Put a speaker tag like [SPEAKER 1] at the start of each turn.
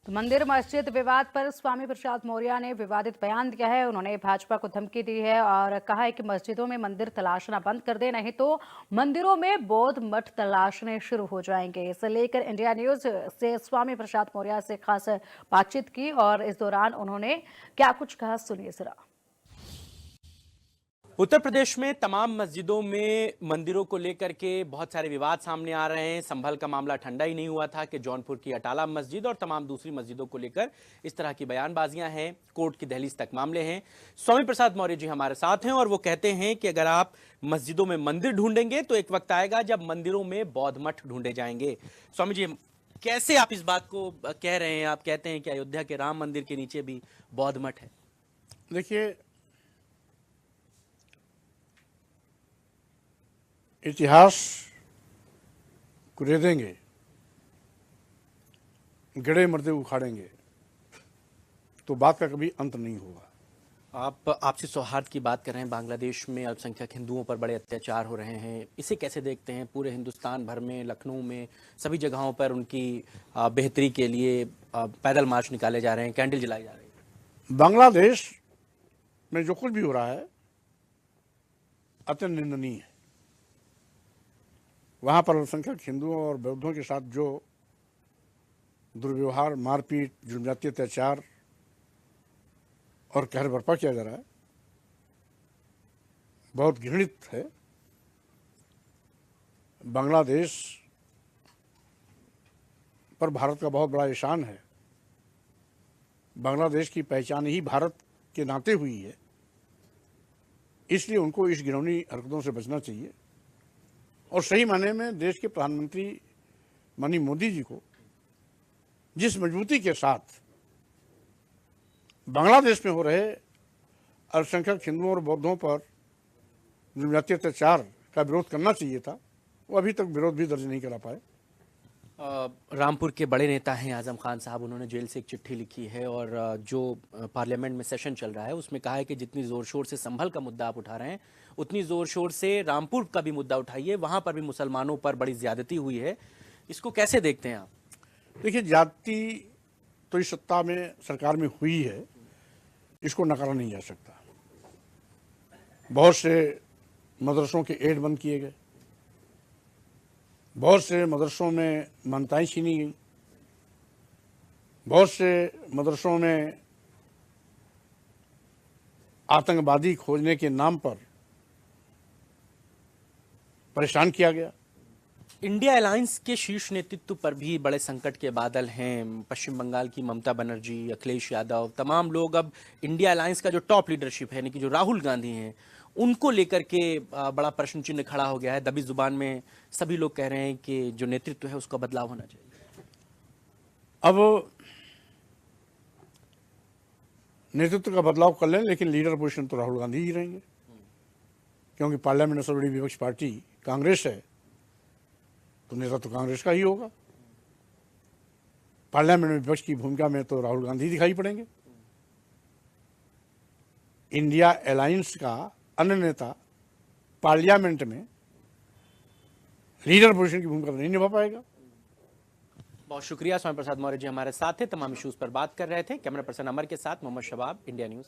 [SPEAKER 1] तो मंदिर मस्जिद विवाद पर स्वामी प्रसाद मौर्य ने विवादित बयान दिया है। उन्होंने भाजपा को धमकी दी है और कहा है कि मस्जिदों में मंदिर तलाशना बंद कर दे, नहीं तो मंदिरों में बौद्ध मठ तलाशने शुरू हो जाएंगे। इसे लेकर इंडिया न्यूज से स्वामी प्रसाद मौर्य से खास बातचीत की और इस दौरान उन्होंने क्या कुछ कहा, सुनिए जरा।
[SPEAKER 2] उत्तर प्रदेश में तमाम मस्जिदों में मंदिरों को लेकर के बहुत सारे विवाद सामने आ रहे हैं। संभल का मामला ठंडा ही नहीं हुआ था कि जौनपुर की अटाला मस्जिद और तमाम दूसरी मस्जिदों को लेकर इस तरह की बयानबाजियां हैं। कोर्ट की दहलीज तक मामले हैं। स्वामी प्रसाद मौर्य जी हमारे साथ हैं और वो कहते हैं कि अगर आप मस्जिदों में मंदिर ढूंढेंगे तो एक वक्त आएगा जब मंदिरों में बौद्ध मठ ढूंढे जाएंगे। स्वामी जी, कैसे आप इस बात को कह रहे हैं? आप कहते हैं कि अयोध्या के राम मंदिर के नीचे भी बौद्ध मठ है।
[SPEAKER 3] देखिए, इतिहास कुरेदेंगे, गड़े मर्दे उखाड़ेंगे तो बात का कभी अंत नहीं होगा।
[SPEAKER 2] आप आपसी सौहार्द की बात कर रहे हैं। बांग्लादेश में अल्पसंख्यक हिंदुओं पर बड़े अत्याचार हो रहे हैं, इसे कैसे देखते हैं? पूरे हिंदुस्तान भर में, लखनऊ में, सभी जगहों पर उनकी बेहतरी के लिए पैदल मार्च निकाले जा रहे हैं, कैंडल जलाई जा रही है।
[SPEAKER 3] बांग्लादेश में जो कुछ भी हो रहा है अत्यंत निंदनीय है। वहाँ पर अल्पसंख्यक हिंदुओं और बौद्धों के साथ जो दुर्व्यवहार, मारपीट, जुर्मजाती अत्याचार और कहर बर्पा किया जा रहा है, बहुत घृणित है। बांग्लादेश पर भारत का बहुत बड़ा एहसान है। बांग्लादेश की पहचान ही भारत के नाते हुई है, इसलिए उनको इस घिनौनी हरकतों से बचना चाहिए। और सही मायने में देश के प्रधानमंत्री माननीय मोदी जी को जिस मजबूती के साथ बांग्लादेश में हो रहे अल्पसंख्यक हिंदुओं और बौद्धों पर जनजाति अत्याचार का विरोध करना चाहिए था, वो अभी तक विरोध भी दर्ज नहीं करा पाए।
[SPEAKER 2] रामपुर के बड़े नेता हैं आजम खान साहब, उन्होंने जेल से एक चिट्ठी लिखी है और जो पार्लियामेंट में सेशन चल रहा है उसमें कहा है कि जितनी जोर शोर से संभल का मुद्दा आप उठा रहे हैं उतनी जोर शोर से रामपुर का भी मुद्दा उठाइए, वहां पर भी मुसलमानों पर बड़ी ज्यादती हुई है। इसको कैसे देखते हैं आप?
[SPEAKER 3] देखिए, जाति तो इस सत्ता में, सरकार में हुई है, इसको नकारा नहीं जा सकता। बहुत से मदरसों के एड बंद किए गए, बहुत से मदरसों में मान्यताएं छीनी गई, बहुत से मदरसों में आतंकवादी खोजने के नाम पर परेशान किया गया।
[SPEAKER 2] इंडिया अलायंस के शीर्ष नेतृत्व पर भी बड़े संकट के बादल हैं। पश्चिम बंगाल की ममता बनर्जी, अखिलेश यादव, तमाम लोग अब इंडिया अलायंस का जो टॉप लीडरशिप है, यानी कि जो राहुल गांधी हैं, उनको लेकर के बड़ा प्रश्न चिन्ह खड़ा हो गया है। दबी जुबान में सभी लोग कह रहे हैं कि जो नेतृत्व है उसका बदलाव होना चाहिए।
[SPEAKER 3] अब नेतृत्व का बदलाव कर लें, लेकिन लीडर पोजीशन तो राहुल गांधी ही रहेंगे, क्योंकि पार्लियामेंट में सबसे बड़ी विपक्ष पार्टी कांग्रेस है, तो नेता तो कांग्रेस का ही होगा। पार्लियामेंट में विपक्ष की भूमिका में तो राहुल गांधी दिखाई पड़ेंगे। इंडिया अलायंस का अन्य नेता पार्लियामेंट में लीडर पोजीशन की भूमिका तो नहीं निभा पाएगा।
[SPEAKER 2] बहुत शुक्रिया। स्वामी प्रसाद मौर्य जी हमारे साथ थे, तमाम इश्यूज पर बात कर रहे थे। कैमरा पर्सन अमर के साथ मोहम्मद शबाब, इंडिया न्यूज।